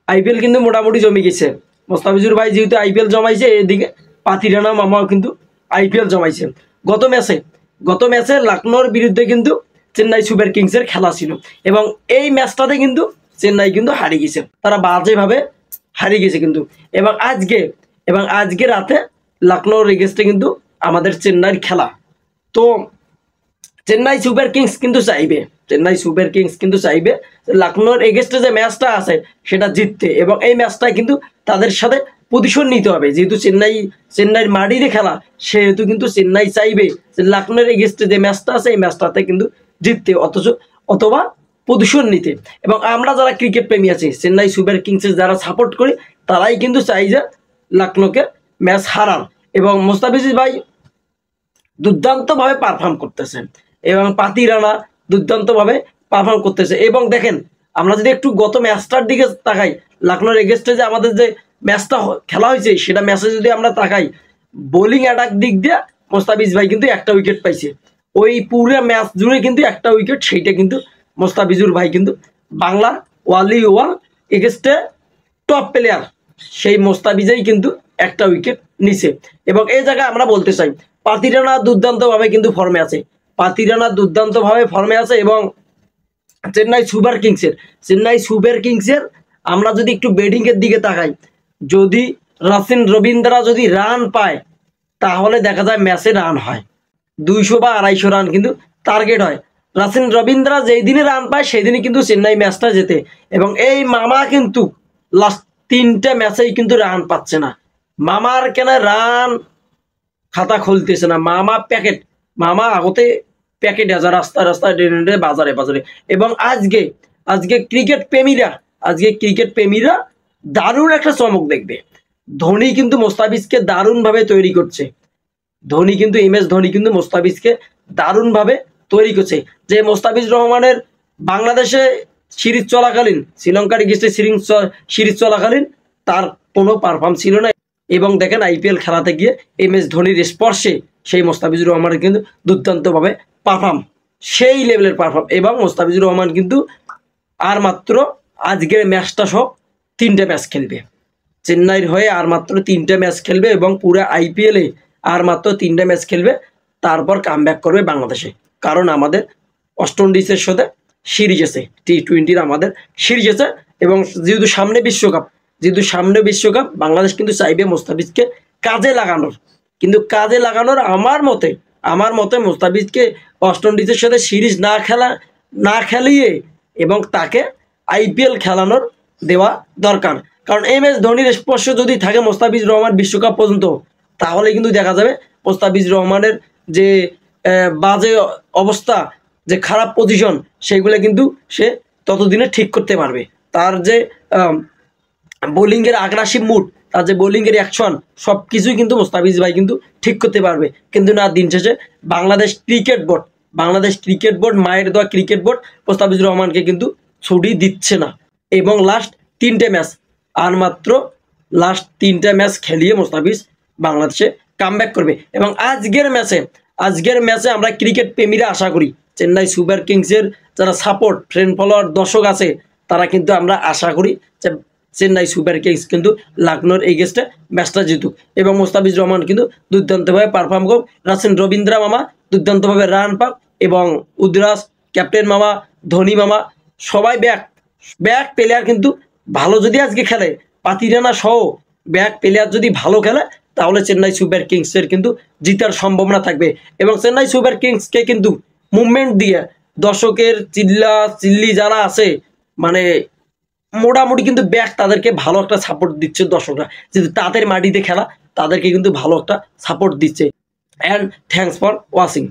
IPL কিন্তু মোটামুটি জমে গেছে। মোস্তাফিজুর ভাই যেহেতু আইপিএল জমাইছে, এদিকে পাতিরানা মামাও কিন্তু আইপিএল জমাইছে। গত ম্যাচে লখনৌর বিরুদ্ধে কিন্তু চেন্নাই সুপার কিংসের খেলা ছিল এবং এই ম্যাচটাতে কিন্তু চেন্নাই কিন্তু হারিয়ে গেছে, তারা বাজেভাবে হারিয়ে গেছে কিন্তু। এবং আজকে রাতে লখনৌর এগেস্টে কিন্তু আমাদের চেন্নাইয়ের খেলা। তো চেন্নাই সুপার কিংস কিন্তু চাইবে লখনৌর এগেস্টে যে ম্যাচটা আছে সেটা জিততে, এবং এই ম্যাচটায় কিন্তু তাদের সাথে পজিশন নিতে হবে। যেহেতু চেন্নাইয়ের মাটিতে খেলা, সেহেতু কিন্তু চেন্নাই চাইবে যে লখনৌর এগেস্টে যে ম্যাচটা আছে এই ম্যাচটাতে কিন্তু জিততে অথবা পজিশন নিতে। এবং আমরা যারা ক্রিকেট প্রেমী আছি, চেন্নাই সুপার কিংসের যারা সাপোর্ট করি, তারাই কিন্তু চাই যে লখনৌকে ম্যাচ হারান। এবং মোস্তাফিজুর ভাই দুর্দান্তভাবে পারফর্ম করতেছে এবং পাতিরানা দুর্দান্তভাবে পারফর্ম করতেছে। এবং দেখেন, আমরা যদি একটু গত ম্যাচটার দিকে তাকাই, লখনৌর এগেস্টে যে আমাদের যে ম্যাচটা খেলা হয়েছে, সেটা ম্যাচে যদি আমরা তাকাই, বোলিং অ্যাটাক দিক দিয়ে মোস্তাফিজ ভাই কিন্তু একটা উইকেট পাইছে। ওই পুরো ম্যাচ জুড়ে কিন্তু একটা উইকেট, সেইটা কিন্তু মোস্তাফিজুর ভাই কিন্তু বাংলার ওয়াল এগেস্টে টপ প্লেয়ার, সেই মোস্তাফিজই কিন্তু একটা উইকেট নিছে। এবং এই জায়গায় আমরা বলতে চাই, পাতিরানা দুর্দান্তভাবে কিন্তু ফর্মে আছে। এবং চেন্নাই সুপার কিংসের আমরা যদি একটু ব্যাটিংয়ের দিকে তাকাই, যদি রাসিন রবীন্দ্রা যদি রান পায়, তাহলে দেখা যায় ম্যাচে রান হয় 200 বা 250 রান কিন্তু টার্গেট হয়। রাসিন রবীন্দ্রা যেই দিনে রান পায় সেই দিনই কিন্তু চেন্নাই ম্যাচটা জেতে। এবং এই মামা কিন্তু লাস্ট 3টে ম্যাচেই কিন্তু রান পাচ্ছে না। মামার কেন রান খাতা খুলতেছে না? মামা আগতে প্যাকেট আছে রাস্তায় ট্রেনে বাজারে। এবং আজকে ক্রিকেট প্রেমীরা দারুণ একটা চমক দেখবে। ধোনি কিন্তু মোস্তাফিজকে দারুণভাবে তৈরি করছে। MS ধোনি কিন্তু মোস্তাফিজকে দারুণভাবে তৈরি করছে। যে মোস্তাফিজ রহমানের বাংলাদেশে সিরিজ চলাকালীন, শ্রীলঙ্কার এগেইনস্টে সিরিজ চলাকালীন তার কোনো পারফর্ম ছিল না। এবং দেখেন, আইপিএল খেলাতে গিয়ে MS ধোনির স্পর্শে সেই মোস্তাফিজুর রহমানের কিন্তু দুর্দান্তভাবে পারফর্ম, সেই লেভেলের পারফর্ম। এবং মোস্তাফিজুর রহমান কিন্তু আর মাত্র আজকের ম্যাচটা সহ 3টে ম্যাচ খেলবে চেন্নাইয়ের হয়ে, আর মাত্র 3টে ম্যাচ খেলবে এবং পুরো আইপিএলে আর মাত্র 3টে ম্যাচ খেলবে, তারপর কামব্যাক করবে বাংলাদেশে। কারণ আমাদের ওয়েস্ট ইন্ডিজের সাথে সিরিজ আছে, T20 আমাদের সিরিজ আছে। এবং যেহেতু সামনে বিশ্বকাপ, বাংলাদেশ কিন্তু চাইবে মোস্তাফিজকে কাজে লাগানোর। আমার মতে মোস্তাফিজকে ওয়েস্ট ইন্ডিজের সাথে সিরিজ না খেলিয়ে এবং তাকে আইপিএল খেলানোর দেওয়া দরকার। কারণ MS ধোনির স্পর্শ যদি থাকে মোস্তাফিজুর রহমান বিশ্বকাপ পর্যন্ত, তাহলে কিন্তু দেখা যাবে মোস্তাফিজুর রহমানের যে বাজে অবস্থা, যে খারাপ পজিশন, সেইগুলো কিন্তু সে ততদিনে ঠিক করতে পারবে। তার যে বোলিংয়ের আগ্রাসিভ মুড, তার যে বোলিংয়ের অ্যাকশন, সব কিছুই কিন্তু মোস্তাফিজ ভাই কিন্তু ঠিক করতে পারবে। কিন্তু না, দিন শেষে বাংলাদেশ ক্রিকেট বোর্ড মায়ের দেওয়া ক্রিকেট বোর্ড মোস্তাফিজুর রহমানকে কিন্তু ছুটি দিচ্ছে না। এবং লাস্ট 3টে ম্যাচ খেলিয়ে মোস্তাফিজ বাংলাদেশে কামব্যাক করবে। এবং আজকের ম্যাচে আমরা ক্রিকেট প্রেমীরা আশা করি, চেন্নাই সুপার কিংসের যারা সাপোর্ট, ফ্রেন্ড ফলোয়ার, দর্শক আছে, তারা কিন্তু আমরা আশা করি যে চেন্নাই সুপার কিংস কিন্তু লখনৌর এগেইনস্টে ম্যাচটা জিতুক এবং মোস্তাফিজুর রহমান কিন্তু দুর্দান্তভাবে পারফর্ম করুক। রাসিন রবীন্দ্রা মামা দুর্দান্তভাবে রান পাক এবং উদ্রাস ক্যাপ্টেন মামা, ধোনি মামা, সবাই ব্যাক প্লেয়ার কিন্তু ভালো যদি আজকে খেলে, পাতিরানা সহ ব্যাক প্লেয়ার যদি ভালো খেলে, তাহলে চেন্নাই সুপার কিংসের কিন্তু জিতার সম্ভাবনা থাকবে। এবং চেন্নাই সুপার কিংসকে কিন্তু মুভমেন্ট দিয়ে দর্শকের চিল্লি যারা আছে, মানে মোটামুটি কিন্তু তাদেরকে ভালো একটা সাপোর্ট দিচ্ছে দর্শকরা, যেহেতু তাদের মাটিতে খেলা, তাদেরকে কিন্তু ভালো একটা সাপোর্ট দিচ্ছে। And thanks for watching.